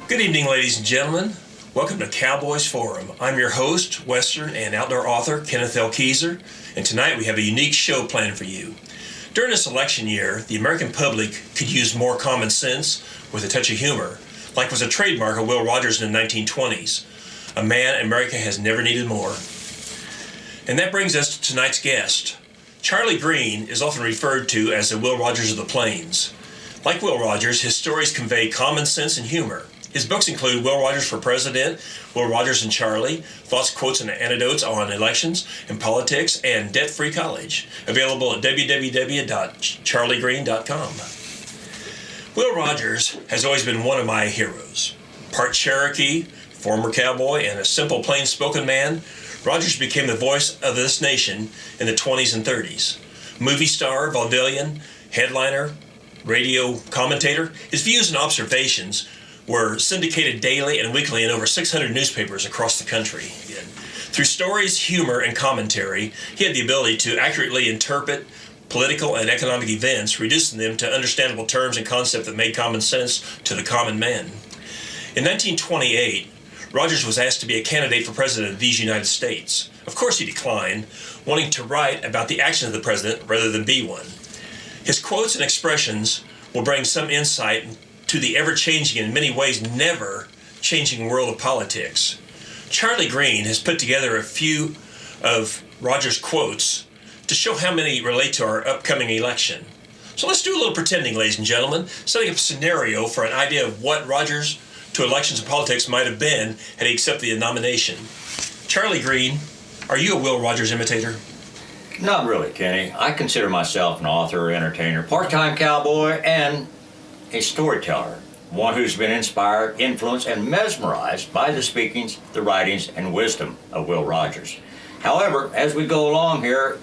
Good evening, ladies and gentlemen. Welcome to Cowboys Forum. I'm your host, Western and outdoor author Kenneth L. Kieser, and tonight we have a unique show planned for you. During this election year, the American public could use more common sense with a touch of humor, like was a trademark of Will Rogers in the 1920s, a man America has never needed more. And that brings us to tonight's guest. Charley Green is often referred to as the Will Rogers of the Plains. Like Will Rogers, his stories convey common sense and humor. His books include Will Rogers for President, Will Rogers and Charley, Thoughts, Quotes, and Anecdotes on Elections and Politics, and Debt-Free College, available at www.charleygreen.com. Will Rogers has always been one of my heroes. Part Cherokee, former cowboy, and a simple, plain-spoken man, Rogers became the voice of this nation in the 20s and 30s. Movie star, vaudevillian, headliner, radio commentator, his views and observations were syndicated daily and weekly in over 600 newspapers across the country. Through stories, humor, and commentary, he had the ability to accurately interpret political and economic events, reducing them to understandable terms and concepts that made common sense to the common man. In 1928, Rogers was asked to be a candidate for president of these United States. Of course he declined, wanting to write about the actions of the president rather than be one. His quotes and expressions will bring some insight to the ever-changing and in many ways never-changing world of politics. Charley Green has put together a few of Rogers' quotes to show how many relate to our upcoming election. So let's do a little pretending, ladies and gentlemen, setting up a scenario for an idea of what Rogers to elections and politics might have been had he accepted the nomination. Charley Green, are you a Will Rogers imitator? Not really, Kenny. I consider myself an author, entertainer, part-time cowboy, and a storyteller, one who's been inspired, influenced, and mesmerized by the speakings, the writings, and wisdom of Will Rogers. However, as we go along here,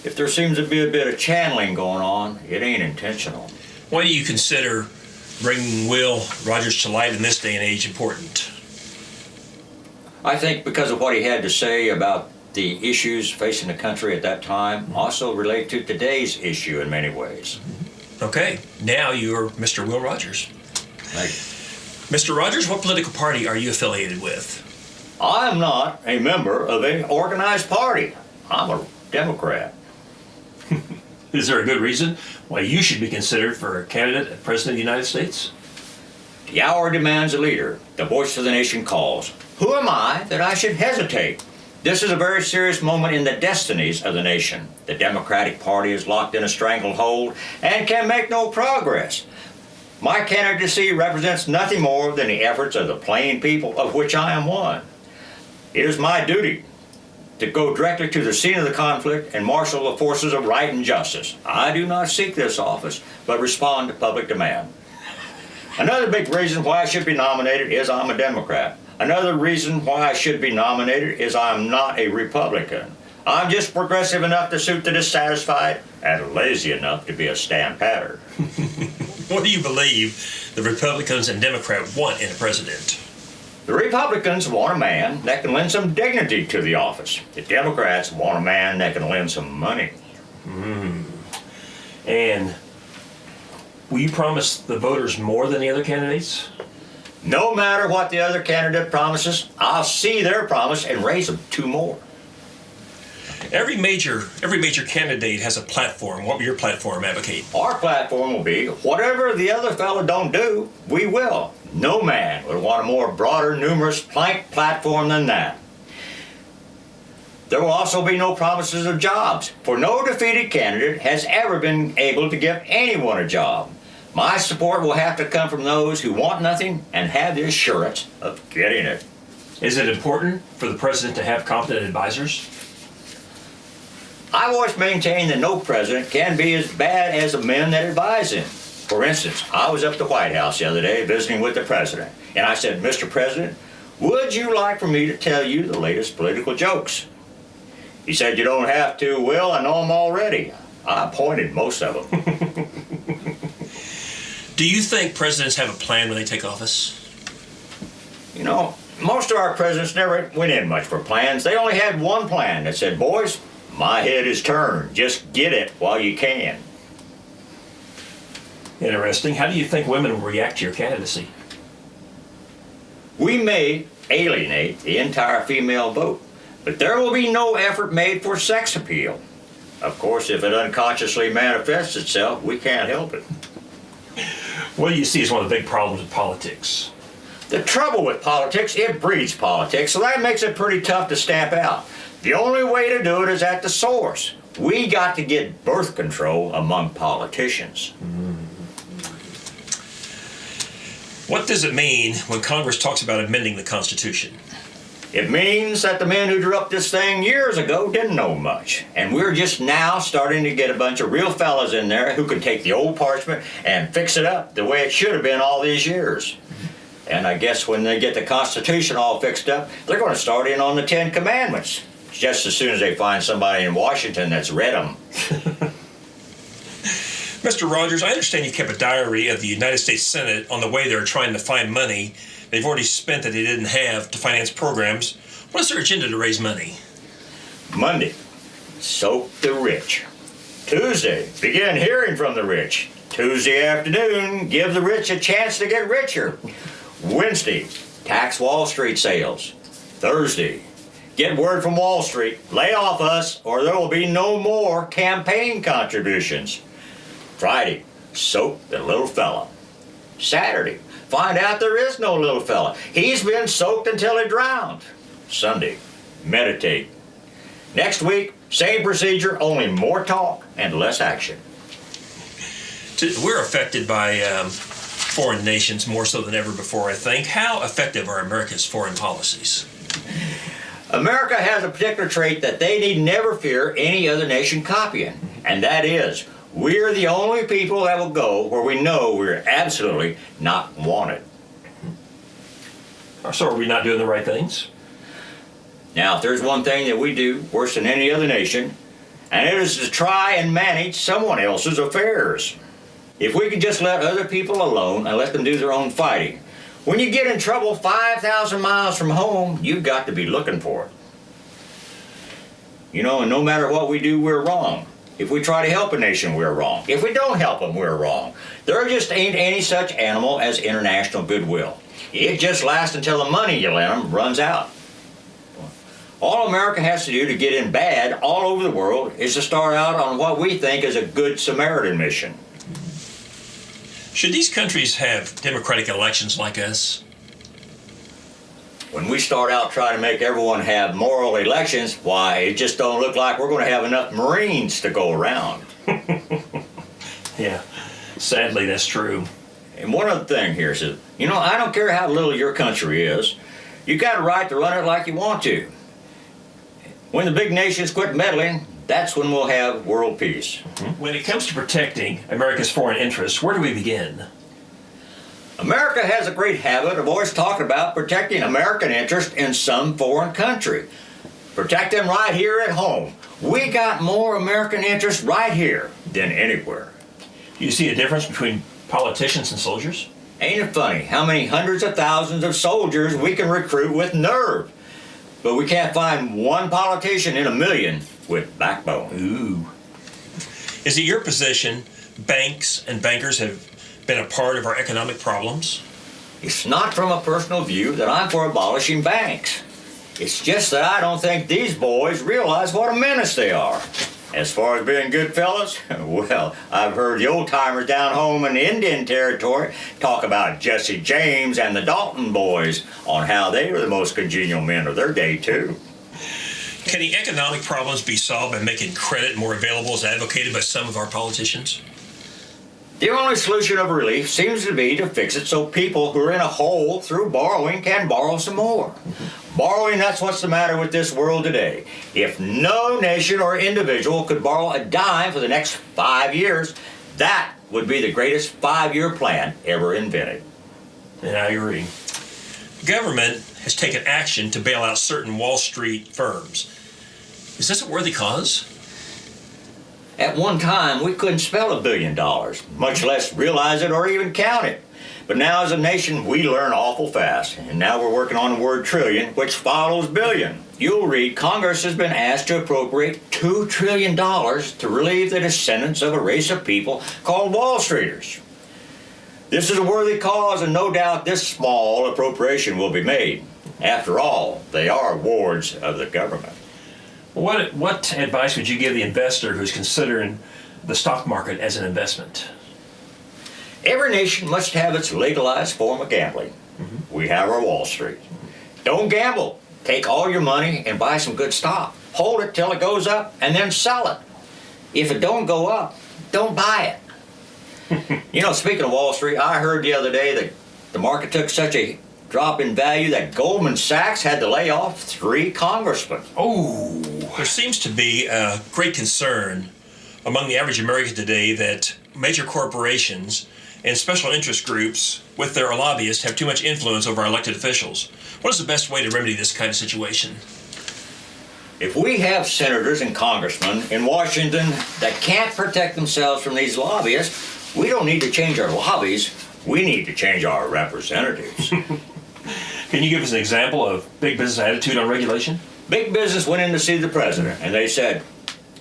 if there seems to be a bit of channeling going on, it ain't intentional. Why do you consider bringing Will Rogers to light in this day and age important? I think because of what he had to say about the issues facing the country at that time also relate to today's issue in many ways. Okay, now you're Mr. Will Rogers. Thank you. Mr. Rogers, what political party are you affiliated with? I'm not a member of any organized party. I'm a Democrat. Is there a good reason why you should be considered for a candidate as President of the United States? The hour demands a leader. The voice of the nation calls. Who am I that I should hesitate? This is a very serious moment in the destinies of the nation. The Democratic Party is locked in a stranglehold and can make no progress. My candidacy represents nothing more than the efforts of the plain people, of which I am one. It is my duty to go directly to the scene of the conflict and marshal the forces of right and justice. I do not seek this office, but respond to public demand. Another big reason why I should be nominated is I'm a Democrat. Another reason why I should be nominated is I'm not a Republican. I'm just progressive enough to suit the dissatisfied and lazy enough to be a stand-patter. What do you believe the Republicans and Democrats want in a president? The Republicans want a man that can lend some dignity to the office. The Democrats want a man that can lend some money. And will you promise the voters more than the other candidates? No matter what the other candidate promises, I'll see their promise and raise them 2 more. Every major candidate has a platform. What will your platform advocate? Our platform will be, whatever the other fellow don't do, we will. No man would want a more broader, numerous plank platform than that. There will also be no promises of jobs, for no defeated candidate has ever been able to give anyone a job. My support will have to come from those who want nothing and have the assurance of getting it. Is it important for the president to have competent advisors? I've always maintained that no president can be as bad as the men that advise him. For instance, I was up at the White House the other day visiting with the president, and I said, Mr. President, would you like for me to tell you the latest political jokes? He said, you don't have to, Will, I know them already. I pointed most of them. Do you think presidents have a plan when they take office? You know, most of our presidents never went in much for plans. They only had one plan that said, boys, my head is turned. Just get it while you can. Interesting. How do you think women will react to your candidacy? We may alienate the entire female vote, but there will be no effort made for sex appeal. Of course, if it unconsciously manifests itself, we can't help it. What do you see as one of the big problems with politics? The trouble with politics, it breeds politics, so that makes it pretty tough to stamp out. The only way to do it is at the source. We got to get birth control among politicians. What does it mean when Congress talks about amending the Constitution? It means that the men who drew up this thing years ago didn't know much. And we're just now starting to get a bunch of real fellas in there who can take the old parchment and fix it up the way it should have been all these years. And I guess when they get the Constitution all fixed up, they're going to start in on the 10 Commandments, just as soon as they find somebody in Washington that's read them. Mr. Rogers, I understand you kept a diary of the United States Senate on the way they're trying to find money they've already spent that they didn't have to finance programs. What is their agenda to raise money? Monday, soak the rich. Tuesday, begin hearing from the rich. Tuesday afternoon, give the rich a chance to get richer. Wednesday, tax Wall Street sales. Thursday, get word from Wall Street, lay off us or there will be no more campaign contributions. Friday, soak the little fella. Saturday, find out there is no little fella. He's been soaked until he drowned. Sunday, meditate. Next week, same procedure, only more talk and less action. We're affected by foreign nations more so than ever before, I think. How effective are America's foreign policies? America has a particular trait that they need never fear any other nation copying, and that is, we're the only people that will go where we know we're absolutely not wanted. So are we not doing the right things? Now, if there's one thing that we do worse than any other nation, and it is to try and manage someone else's affairs. If we could just let other people alone and let them do their own fighting, when you get in trouble 5,000 miles from home, you've got to be looking for it. You know, and no matter what we do, we're wrong. If we try to help a nation, we're wrong. If we don't help them, we're wrong. There just ain't any such animal as international goodwill. It just lasts until the money you lend them runs out. All America has to do to get in bad all over the world is to start out on what we think is a good Samaritan mission. Should these countries have democratic elections like us? When we start out trying to make everyone have moral elections, why, it just don't look like we're going to have enough Marines to go around. Yeah, sadly that's true. And one other thing here is, you know, I don't care how little your country is, you got a right to run it like you want to. When the big nations quit meddling, that's when we'll have world peace. When it comes to protecting America's foreign interests, where do we begin? America has a great habit of always talking about protecting American interest in some foreign country. Protect them right here at home. We got more American interest right here than anywhere. Do you see a difference between politicians and soldiers? Ain't it funny how many hundreds of thousands of soldiers we can recruit with nerve? But we can't find one politician in a million with backbone. Ooh. Is it your position banks and bankers have been a part of our economic problems? It's not from a personal view that I'm for abolishing banks. It's just that I don't think these boys realize what a menace they are. As far as being good fellas, well, I've heard the old-timers down home in the Indian Territory talk about Jesse James and the Dalton boys on how they were the most congenial men of their day, too. Can the economic problems be solved by making credit more available as advocated by some of our politicians? The only solution of relief seems to be to fix it so people who are in a hole through borrowing can borrow some more. Borrowing, that's what's the matter with this world today. If no nation or individual could borrow a dime for the next 5 years, that would be the greatest 5-year plan ever invented. And I agree. Government has taken action to bail out certain Wall Street firms. Is this a worthy cause? At one time, we couldn't spell $1 billion, much less realize it or even count it. But now as a nation, we learn awful fast, and now we're working on the word trillion, which follows billion. You'll read Congress has been asked to appropriate $2 trillion to relieve the descendants of a race of people called Wall Streeters. This is a worthy cause, and no doubt this small appropriation will be made. After all, they are wards of the government. What advice would you give the investor who's considering the stock market as an investment? Every nation must have its legalized form of gambling. We have our Wall Street. Don't gamble. Take all your money and buy some good stock. Hold it till it goes up and then sell it. If it don't go up, don't buy it. Speaking of Wall Street, I heard the other day that the market took such a drop in value that Goldman Sachs had to lay off 3 congressmen. Oh, there seems to be a great concern among the average American today that major corporations and special interest groups with their lobbyists have too much influence over our elected officials. What is the best way to remedy this kind of situation? If we have senators and congressmen in Washington that can't protect themselves from these lobbyists, we don't need to change our lobbies. We need to change our representatives. Can you give us an example of big business attitude on regulation? Big business went in to see the president, and they said,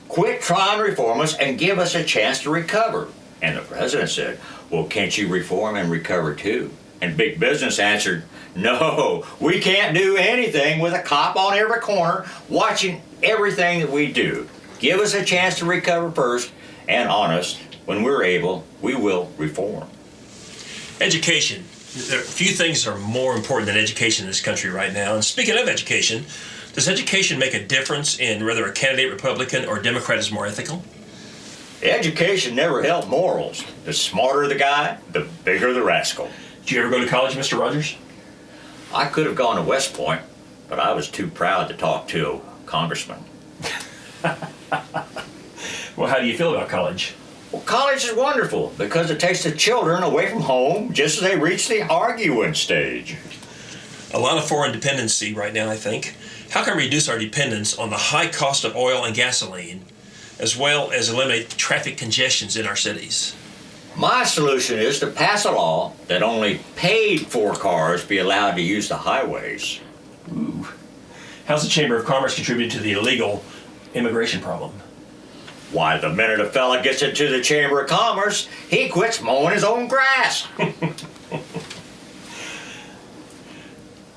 "Quit trying to reform us and give us a chance to recover." And the president said, "Well, can't you reform and recover too?" And big business answered, "No, we can't do anything with a cop on every corner watching everything that we do. Give us a chance to recover first, and honest, when we're able, we will reform." Education. There are few things that are more important than education in this country right now. And speaking of education, does education make a difference in whether a candidate Republican or Democrat is more ethical? Education never helped morals. The smarter the guy, the bigger the rascal. Did you ever go to college, Mr. Rogers? I could have gone to West Point, but I was too proud to talk to a congressman. Well, how do you feel about college? Well, college is wonderful because it takes the children away from home just as they reach the arguing stage. A lot of foreign dependency right now, I think. How can we reduce our dependence on the high cost of oil and gasoline, as well as eliminate traffic congestions in our cities? My solution is to pass a law that only paid-for cars be allowed to use the highways. Ooh. How's the Chamber of Commerce contribute to the illegal immigration problem? Why, the minute a fella gets into the Chamber of Commerce, he quits mowing his own grass.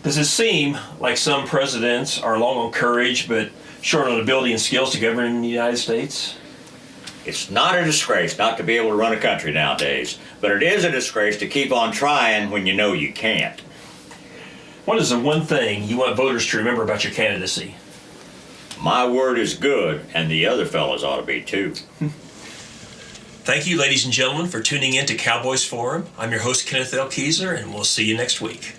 Does it seem like some presidents are long on courage but short on ability and skills to govern the United States? It's not a disgrace not to be able to run a country nowadays, but it is a disgrace to keep on trying when you know you can't. What is the one thing you want voters to remember about your candidacy? My word is good, and the other fellas ought to be too. Thank you, ladies and gentlemen, for tuning in to Cowboys Forum. I'm your host, Kenneth L. Kieser, and we'll see you next week.